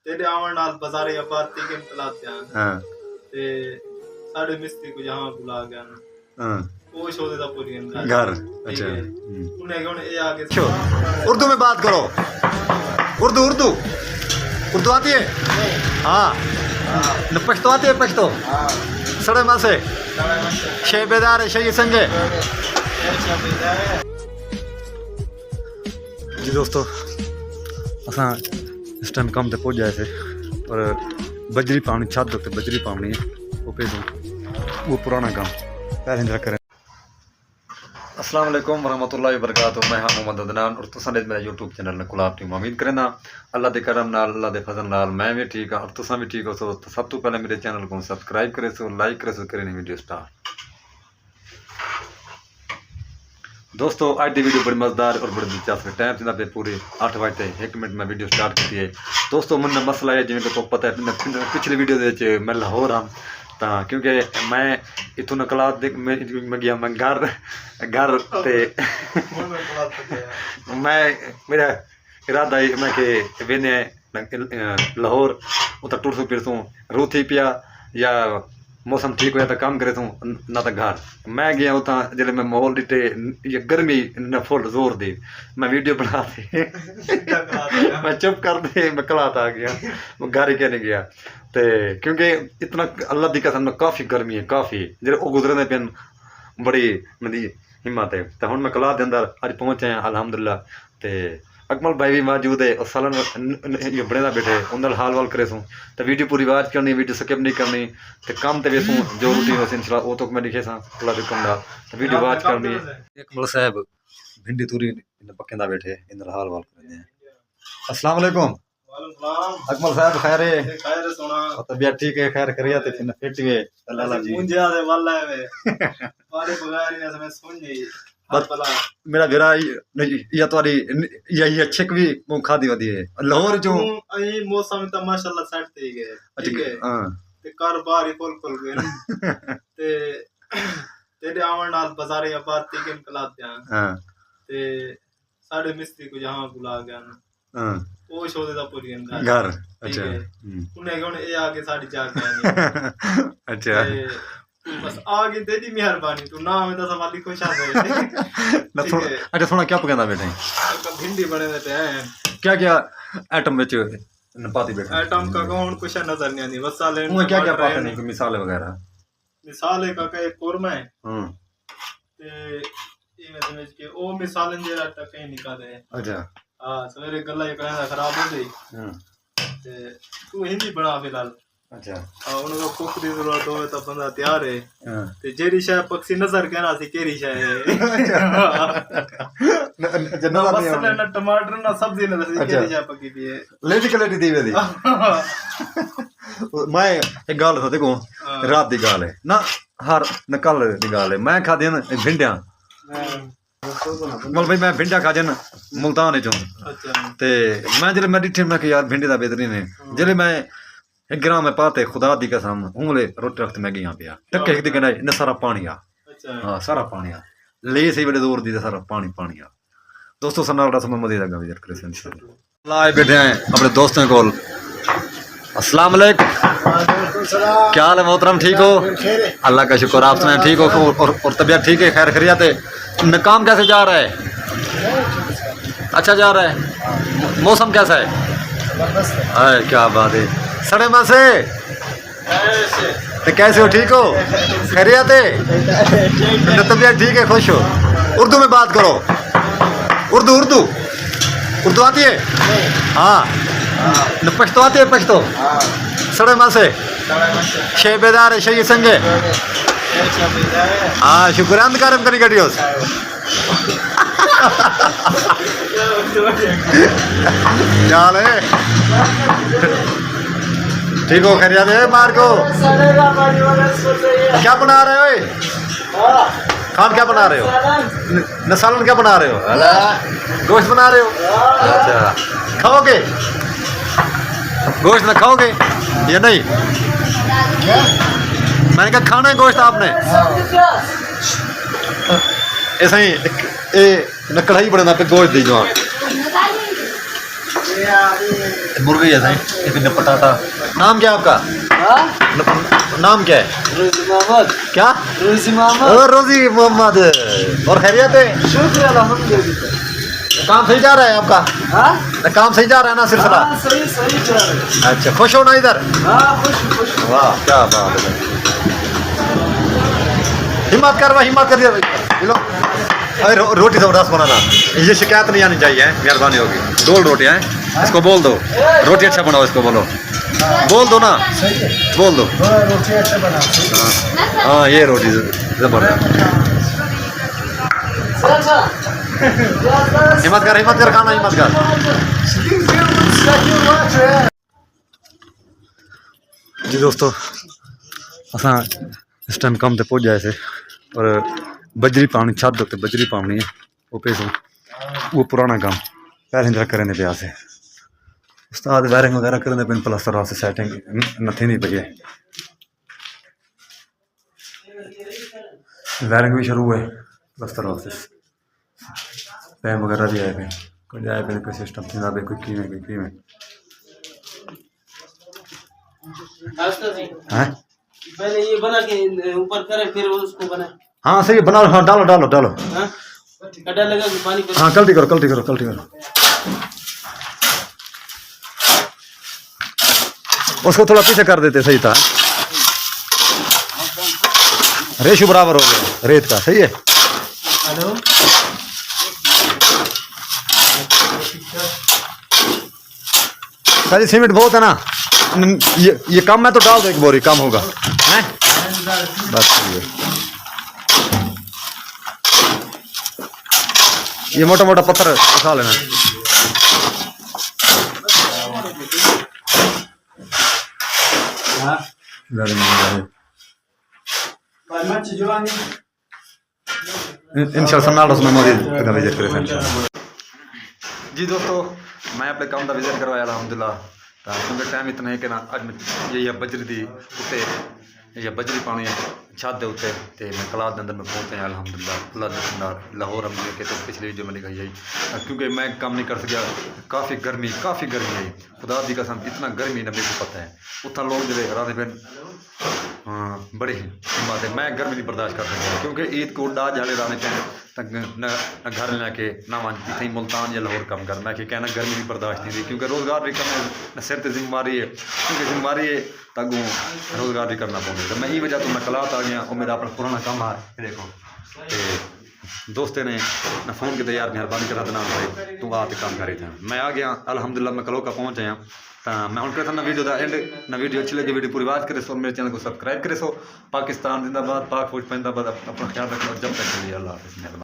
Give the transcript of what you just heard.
तेरे आवन नाल बाजारे आबाद के बुलाते हैं। हां ते साढ़े मिस्त्री को यहाँ बुला गया ना। हां वो शोधे दा पूरी अंदर घर। अच्छा उन्हें कौन ये आगे उर्दू में बात करो। उर्दू उर्दू उर्दू आती है? हाँ न पश्तो आती है? पश्तो सड़े मां से शे बेदार है शे संगे। जी दोस्तों असा इस टाइम काम ते पहुंच जाए थे और बजरी पानी छत उत्ते बजरी पानी है वो भेजो वो पुराना काम पहले इंतजार करें। अस्सलाम वालेकुम वरहमतुल्लाहि वबरकातुहू। मैं हाँ मोहम्मद अदनान और तुसां ने मेरा यूट्यूब चैनल ने गुलाब टीम उम्मीद करना अल्लाह के करम नाल अल्लाह के फजल नाल मैं भी ठीक हाँ और तुसां भी ठीक हो। सो सब तो पहले मेरे चैनल को सब्सक्राइब करे सो लाइक करे सो करें वीडियो स्टार्ट। दोस्तों आज की वीडियो बड़ी मज़ेदार और बड़ी दिलचस्प टाइम से पे पूरे 8 बजे 1 मिनट में वीडियो स्टार्ट की है। दोस्तों मन मसला है जिवें तो पता है पिछली वीडियो मैं लाहौर हाँ तो क्योंकि मैं इतों नकला मैं गया मैं घर ते मैं मेरा इरादा मैं कि वेने लाहौर उतना टुरसूं फिरसूं रू थी पिया या मौसम ठीक होया तो काम करे तूं ना तो घर मैं गया उतना जल्द मैं माहौल दिते ये गर्मी न फुल जोर दी मैं वीडियो बना दे मैं चुप कर दे मैं कलात आ गया मैं घर ही कहने गया तो क्योंकि इतना अल्लाह दी कसम काफ़ी गर्मी है काफ़ी जो गुजरने पे बड़ी मेरी हिम्मत है। तो हुण मैं कलात के अंदर अज पहुंचे हैं अल्हम्दुलिल्लाह। तो अकमल भाई भी मौजूद है और सालन ये बड़े ना बैठे उन्हें हाल वाल करे सूँ तो वीडियो पूरी बात करनी वीडियो स्किप नहीं करनी तो काम तो वेसूँ जो रूटीन वैसे इंशाल्लाह वो तो मैं लिखे सा थोड़ा कम डाल तो वीडियो बात करनी है। अकमल साहब भिंडी तुरी पक्के ना बैठे इन्हें हाल वाल करने हैं। अस्सलाम वालेकुम अकमल साहब खैर है तबीयत ठीक है खैर करिए तो फिर फिट हुए अल्लाह जी मुंजे आदे वाला है वे बारे बगारी ने समय सुन जी मेरा वीरा या तुम्हारी यही अच्छे भी मुंह खादी वदी है लाहौर जो आई मौसम तो माशाल्लाह सेट थी गए ठीक है हां ते कारोबार ही खोल गए ते तेरे आवन नाल बाजारे आबाद के बुलाते हैं। हां ते साढ़े मिस्त्री को यहाँ बुला गया ना। हां वो शोधे दा पूरी अंदर घर। अच्छा उन्हें कौन ये आगे साड़ी जाके अच्छा बस आगे तेरी मेहरबानी तू ना में तो सवाली खुश आ गए ना थोड़ा। अच्छा थोड़ा क्या पकाना बेटे भिंडी बने देते हैं क्या क्या आइटम में पाती बेटे आइटम का कौन कुछ नजर नहीं आती बस साले वो क्या क्या पाते नहीं कोई मिसाल वगैरह मिसाल का कई कोरमा है ते ये मैं समझ के ओ मिसाल जेरा तक कहीं निकाले। अच्छा हां सवेरे गल्ला ये कहना खराब हो गई ते तू हिंदी बना फिलहाल। अच्छा हां उनको कुक दी जरूरत हो तो बंदा तैयार है ते जेरी शाय पक्षी नजर कहना सी केरी शाय है नजर नहीं आ ना टमाटर ना सब्जी नजर सी केरी शाय पकी भी है लेडी कलेटी दी वेदी मैं एक गाल था देखो रात दी गाल है ना हर न कल दी गाल है मैं खा देन भिंडियां मल भाई मैं भिंडियां खा जन मुल्तान चो ते मैं जले मैं डिठे मैं यार भिंडी दा बेहतरीन है जले मैं एक ग्राम में पाते खुदा दी कसम उंगले रोटी रखते मैं गया पिया टक्के एक दिन न सारा पानी आ हां सारा पानी आ ले सही बड़े दूर दी सारा पानी पानी आ। दोस्तों सनाल रसम मदीना का विजिट करें इंशाल्लाह लाए बैठे हैं अपने दोस्तों को। अस्सलाम वालेकुम क्या हाल है मोहतरम ठीक हो? अल्लाह का शुक्र आप सुनाएं ठीक हो और तबीयत ठीक है खैर खैरियत है? काम कैसे जा रहा है? अच्छा जा रहा है। मौसम कैसा है? क्या बात है सड़े मां से तो कैसे हो ठीक हो खैरियत है? तबीयत ठीक है खुश हो? उर्दू में बात करो। उर्दू उर्दू उर्दू आती है? हाँ न पश्तो आती है? पश्तो सड़े मां से शे बेदार है शे संगे। हाँ शुक्रान कारम करी गडियोस चाल है ठीक हो खैरियत है? मार को क्या बना रहे हो? खान क्या बना रहे हो? न सालन क्या बना रहे हो? गोश्त बना रहे हो? अच्छा खाओगे गोश्त ना खाओगे या नहीं? मैंने कहा खाना है गोश्त आपने? ऐसा ही न कढ़ाई बना पे गोश्त दी जो मुर्गी है सही, इतने पटाटा। नाम क्या है आपका? नाम क्या है? रोजी मोहम्मद। क्या? रोजी मोहम्मद। रोजी मोहम्मद। और खैरियत है? शुक्र अल्हम्दुलिल्लाह। काम सही जा रहा है आपका? हाँ काम सही जा रहा है ना सिलसिला? सही सही जा रहा है। अच्छा, खुश हो ना इधर? हाँ खुश खुश। वाह क्या बात है। हिम्मत कर भाई, हिम्मत कर। लो अरे रोटी जबरदस्त बनाना, ये शिकायत नहीं आनी चाहिए, मेहरबानी होगी। गोल रोटी है, इसको बोल दो रोटी अच्छा बनाओ, इसको बोलो, बोल दो ना, बोल दो। रोटी अच्छा बना। हाँ ये रोटी जबरदस्त। हिम्मत कर खाना, हिम्मत कर। जी दोस्तों, असा इस टाइम कम ते पहुंच जाए से और बजरी पानी छत उत्ते बजरी पानी है वो पेसो वो पुराना काम पहले जरा करें पे से उस्ताद वायरिंग वगैरह करें पे प्लस्तर वास्ते सेटिंग नथी नहीं पई है। वायरिंग भी शुरू है प्लस्तर वास्ते, पैम वगैरह भी आए पे कोई आए पे कोई सिस्टम थी ना कोई किवें हैं। पहले ये बना के ऊपर करें फिर उसको बना। हाँ सही बनाओ, हाँ डालो डालो डालो। हाँ कड़ा लगा कि पानी हाँ कल्टी करो कल्टी करो कल्टी करो, उसको थोड़ा पीछे कर देते सही था। रेशो बराबर हो गया रेत का, सही है। हेलो सारी सीमेंट बहुत है ना, ये कम है तो डाल दो एक बोरी, कम होगा हैं बस। ये मोटा मोटा पत्थर उठा लेना। जी दोस्तों, मैं अपने काम का विजिट करवाया अलहमदुल्ला, क्योंकि टाइम इतना है कि ना अज ये बजरी दी उत्ते या बजरी पानी छत के उत्ते तो मैं क्लास के अंदर में पहुंचा अलहमदुल्ला अल्लाह के नाल लाहौर अमले के। तो पिछली वीडियो में दिखाई आई क्योंकि मैं काम नहीं कर सका, काफ़ी गर्मी आई, खुदा दी कसम इतना गर्मी ना मेरे को पता है। उतना लोग जो रात दिन हाँ बड़ी बात है, मैं गर्मी नहीं बर्दाश्त कर सकता क्योंकि ईद को डा जाले राने पे तक न घर लेके ना मान इतनी मुल्तान या लाहौर कम कर, मैं कहना गर्मी नहीं बर्दाश्त नहीं थी क्योंकि रोज़गार भी कम है, सिर पर जिम्मेवारी है, क्योंकि जिम्मेवारी है तगू रोज़गार भी करना पड़ेगा। तो मैं ये वजह तो मैं कलात आ गया और मेरा अपना पुराना काम है। देखो दोस्ते ने ना फ़ोन के यार मेहरबानी करा देना भाई तू आ काम करे थे, मैं आ गया अलहमदुल्ला, मैं कलो का पहुँच आया। तो मैं हूँ कहता ना वीडियो का एंड ना वीडियो अच्छी लगी वीडियो पूरी बात करे सो मेरे चैनल को सब्सक्राइब करे सो। पाकिस्तान जिंदाबाद, पाक फौज जिंदाबाद, अपना ख्याल रखो जब तक के लिए अल्लाह हाफ़िज़।